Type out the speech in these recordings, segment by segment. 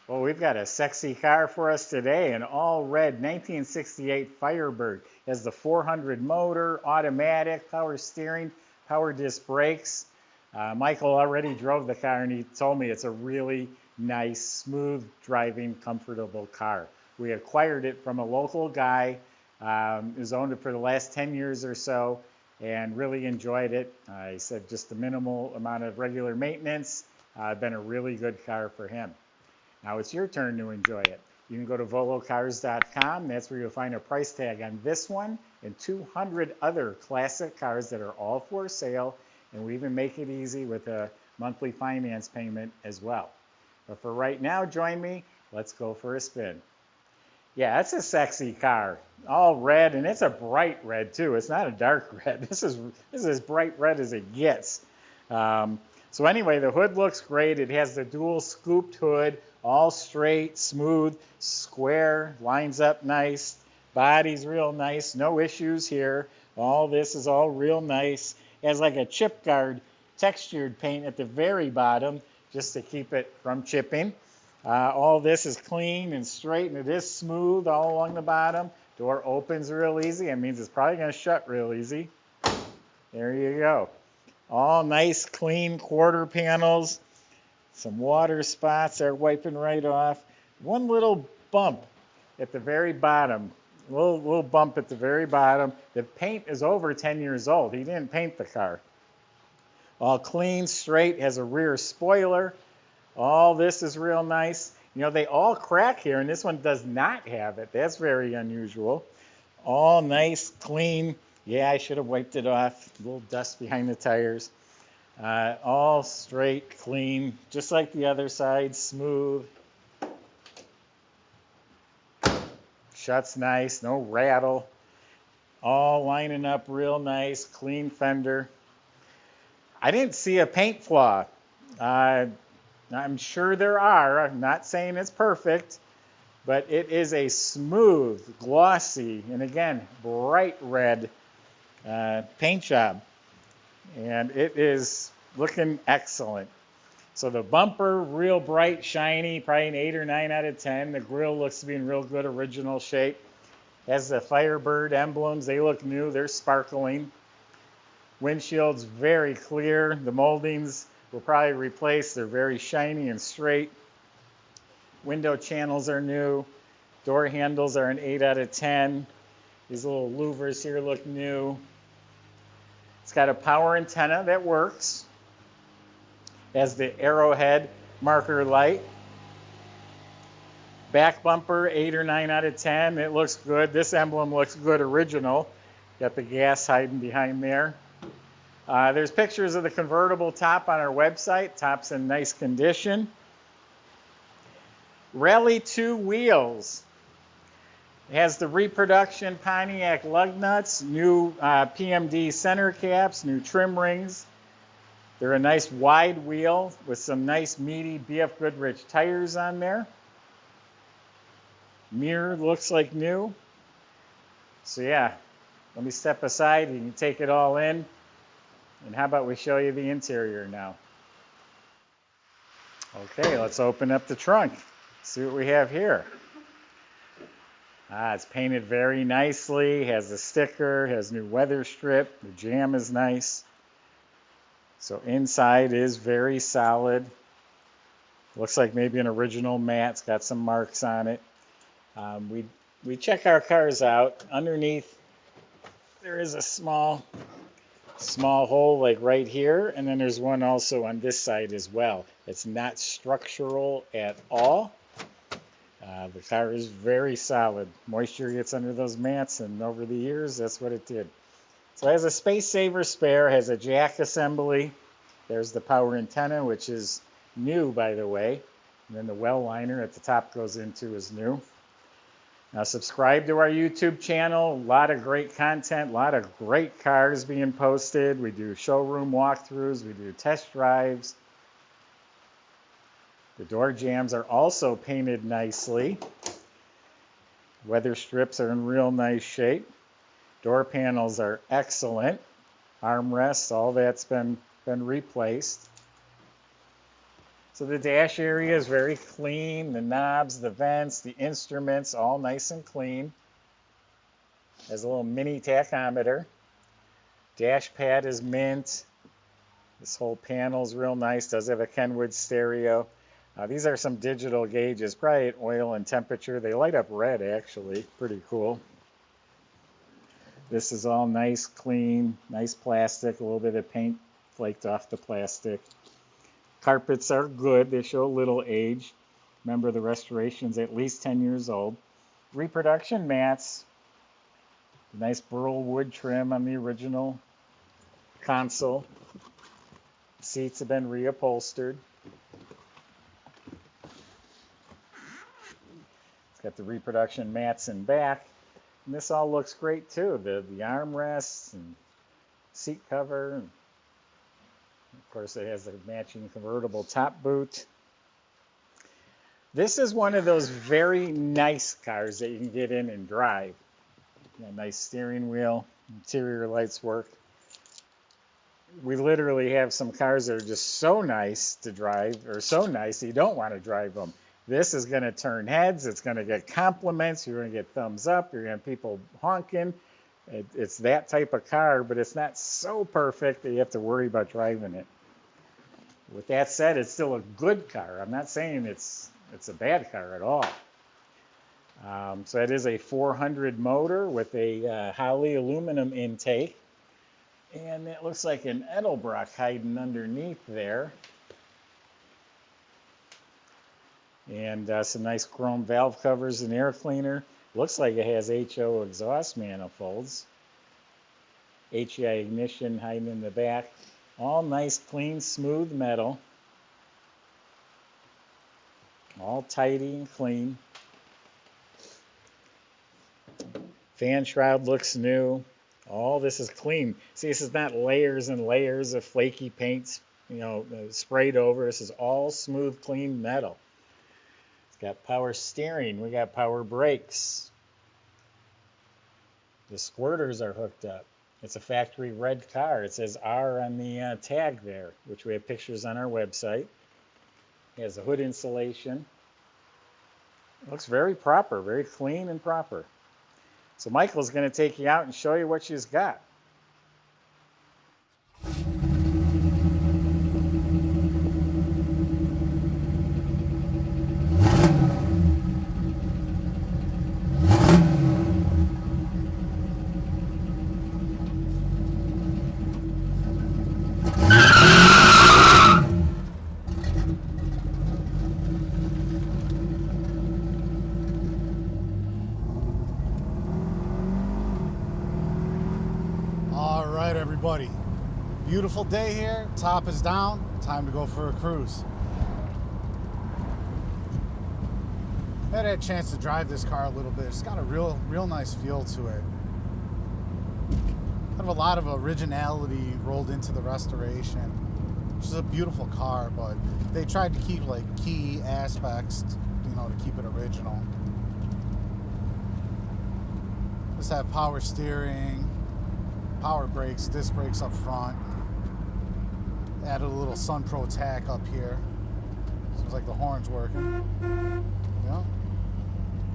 Well, we've got a sexy car for us today, an all-red 1968 Firebird. It has the 400 motor, automatic, power steering, power disc brakes. Michael already drove the car and he told me it's a really nice, smooth driving, comfortable car. We acquired it from a local guy who's owned it for the last 10 years or so and really enjoyed it. He said just a minimal amount of regular maintenance. Been a really good car for him. Now it's your turn to enjoy it. You can go to volocars.com. That's where you'll find a price tag on this one and 200 other classic cars that are all for sale. And we even make it easy with a monthly finance payment as well. But for right now, join me. Let's go for a spin. Yeah, it's a sexy car. All red, and it's a bright red too. It's not a dark red. This is as bright red as it gets. So anyway, the hood looks great. It has the dual scooped hood, all straight, smooth, square, lines up nice. Body's real nice, no issues here. All this is all real nice. It has like a chip guard textured paint at the very bottom just to keep it from chipping. All this is clean and straight, and it is smooth all along the bottom. Door opens real easy. That means it's probably going to shut real easy. There you go. All nice, clean quarter panels. Some water spots are wiping right off. One little bump at the very bottom. A little bump at the very bottom. The paint is over 10 years old. He didn't paint the car. All clean, straight, has a rear spoiler. All this is real nice. You know, they all crack here, and this one does not have it. That's very unusual. All nice, clean. Yeah, I should have wiped it off. A little dust behind the tires. All straight, clean, just like the other side, smooth. Shuts nice, no rattle. All lining up real nice, clean fender. I didn't see a paint flaw. I'm sure there are. I'm not saying it's perfect, but it is a smooth, glossy, and again, bright red paint job. And it is looking excellent. So the bumper, real bright, shiny, probably an 8 or 9 out of 10. The grille looks to be in real good original shape. Has the Firebird emblems. They look new. They're sparkling. Windshield's very clear. The moldings will probably replace. They're very shiny and straight. Window channels are new. Door handles are an 8 out of 10. These little louvers here look new. It's got a power antenna that works. Has the arrowhead marker light. Back bumper, 8 or 9 out of 10. It looks good. This emblem looks good original. Got the gas hiding behind there. There's pictures of the convertible top on our website. Top's in nice condition. Rally 2 wheels. It has the reproduction Pontiac lug nuts, new PMD center caps, new trim rings. They're a nice wide wheel with some nice meaty BF Goodrich tires on there. Mirror looks like new. So yeah, let me step aside. You can take it all in. And how about we show you the interior now? Okay, let's open up the trunk. See what we have here. It's painted very nicely, has a sticker, has new weather strip, the jam is nice. So inside is very solid. Looks like maybe an original matte, it's got some marks on it. We check our cars out. Underneath there is a small hole like right here, and then there's one also on this side as well. It's not structural at all. The car is very solid. Moisture gets under those mats, and over the years, that's what it did. So it has a space saver spare, has a jack assembly. There's the power antenna, which is new, by the way. And then the well liner at the top goes into is new. Now subscribe to our YouTube channel. A lot of great content, a lot of great cars being posted. We do showroom walkthroughs, we do test drives. The door jambs are also painted nicely. Weather strips are in real nice shape. Door panels are excellent. Armrests, all that's been replaced. So the dash area is very clean. The knobs, the vents, the instruments, all nice and clean. Has a little mini tachometer. Dash pad is mint. This whole panel is real nice. Does have a Kenwood stereo. These are some digital gauges, probably at oil and temperature. They light up red, actually. Pretty cool. This is all nice, clean, nice plastic. A little bit of paint flaked off the plastic. Carpets are good. They show a little age. Remember, the restoration's at least 10 years old. Reproduction mats. Nice burl wood trim on the original console. Seats have been reupholstered. It's got the reproduction mats in back. And this all looks great too. The armrests and seat cover. And of course, it has a matching convertible top boot. This is one of those very nice cars that you can get in and drive. Got a nice steering wheel. Interior lights work. We literally have some cars that are just so nice to drive, or so nice you don't want to drive them. This is going to turn heads. It's going to get compliments. You're going to get thumbs up. You're going to have people honking. It's that type of car, but it's not so perfect that you have to worry about driving it. With that said, it's still a good car. I'm not saying it's a bad car at all. So it is a 400 motor with a Holley aluminum intake. And it looks like an Edelbrock hiding underneath there. And some nice chrome valve covers and air cleaner. Looks like it has HO exhaust manifolds. HEI ignition hiding in the back. All nice, clean, smooth metal. All tidy and clean. Fan shroud looks new. All this is clean. See, this is not layers and layers of flaky paints, sprayed over. This is all smooth, clean metal. It's got power steering. We got power brakes. The squirters are hooked up. It's a factory red car. It says R on the tag there, which we have pictures on our website. It has a hood insulation. It looks very proper, very clean and proper. So Michael's going to take you out and show you what she's got. Everybody, beautiful day here. Top is down. Time to go for a cruise. I had a chance to drive this car a little bit. It's got a real nice feel to it. Kind of a lot of originality rolled into the restoration, which is a beautiful car, but they tried to keep like key aspects, to keep it original. Just have power steering, power brakes, disc brakes up front. Added a little Sun Pro tack up here. Seems like the horn's working. Yeah.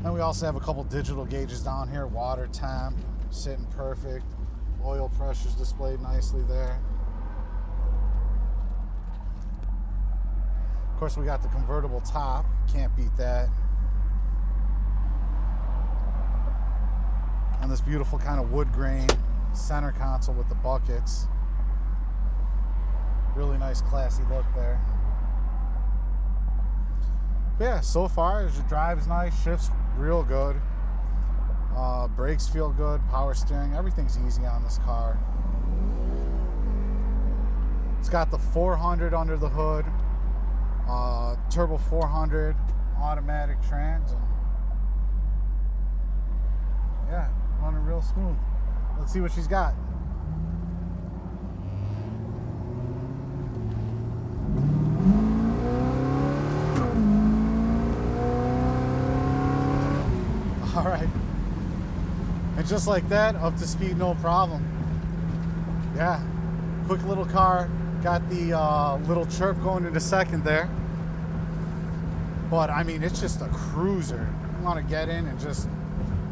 And we also have a couple digital gauges down here. Water temp, sitting perfect. Oil pressure's displayed nicely there. Of course, we got the convertible top. Can't beat that. And this beautiful kind of wood grain center console with the buckets. Really nice, classy look there. But yeah, so far, the drive's nice, shifts real good. Brakes feel good, power steering, everything's easy on this car. It's got the 400 under the hood, turbo 400, automatic trans, and yeah, running real smooth. Let's see what she's got. All right. And just like that, up to speed, no problem. Yeah, quick little car. Got the little chirp going into second there. But I mean, it's just a cruiser. You want to get in and just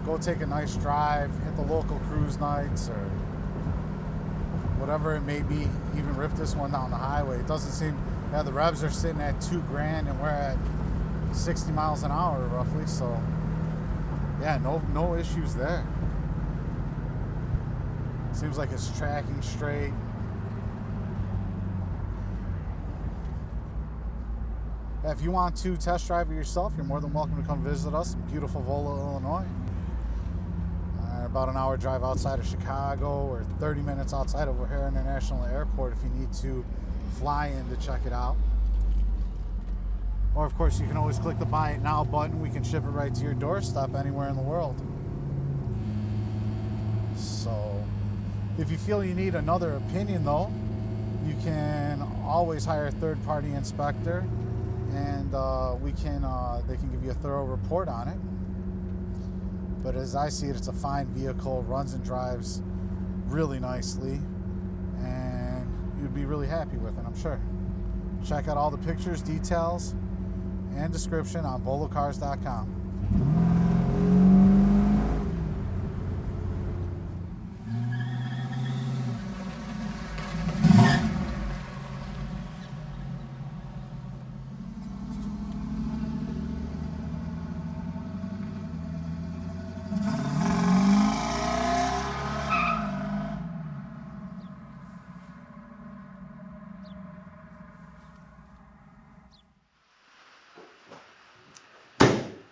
go take a nice drive, hit the local cruise nights or whatever it may be, even rip this one down the highway. It doesn't seem, yeah, the revs are sitting at $2,000 and we're at 60 miles an hour roughly, so yeah, no issues there. Seems like it's tracking straight. Yeah, if you want to test drive it yourself, you're more than welcome to come visit us in beautiful Volo, Illinois. About an hour drive outside of Chicago or 30 minutes outside of O'Hare International Airport if you need to fly in to check it out. Or of course you can always click the buy it now button. We can ship it right to your doorstep anywhere in the world. So if you feel you need another opinion though, you can always hire a third-party inspector and they can give you a thorough report on it. But as I see it, it's a fine vehicle, runs and drives really nicely, and you'd be really happy with it, I'm sure. Check out all the pictures, details, and description on volocars.com.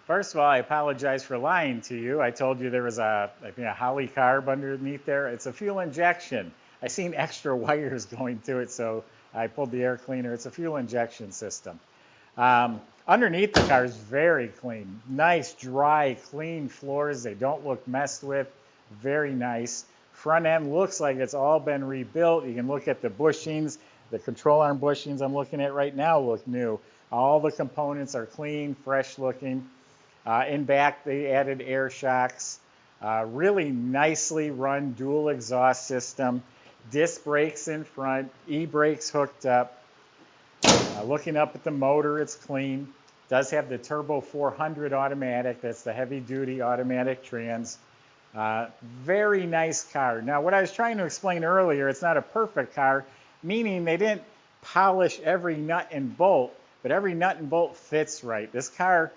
First of all, I apologize for lying to you. I told you there was I think a Holly carb underneath there. It's a fuel injection. I seen extra wires going to it, so I pulled the air cleaner. It's a fuel injection system. Underneath the car is very clean. Nice, dry, clean floors. They don't look messed with. Very nice. Front end looks like it's all been rebuilt. You can look at the bushings. The control arm bushings I'm looking at right now look new. All the components are clean, fresh looking. In back, they added air shocks. Really nicely run dual exhaust system. Disc brakes in front. E-brakes hooked up. Looking up at the motor, it's clean. Does have the Turbo 400 automatic. That's the heavy-duty automatic trans. Very nice car. Now, what I was trying to explain earlier, it's not a perfect car, meaning they didn't polish every nut and bolt, but every nut and bolt fits right. This car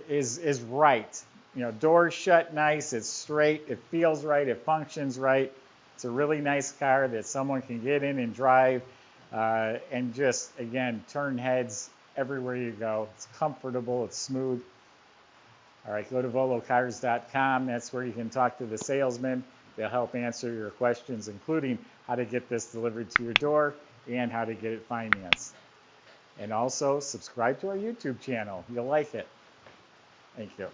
is right. You know, doors shut nice, it's straight, it feels right, it functions right. It's a really nice car that someone can get in and drive and just, again, turn heads everywhere you go. It's comfortable, it's smooth. All right, go to volocars.com. That's where you can talk to the salesman. They'll help answer your questions, including how to get this delivered to your door and how to get it financed. And also, subscribe to our YouTube channel. You'll like it. Thank you.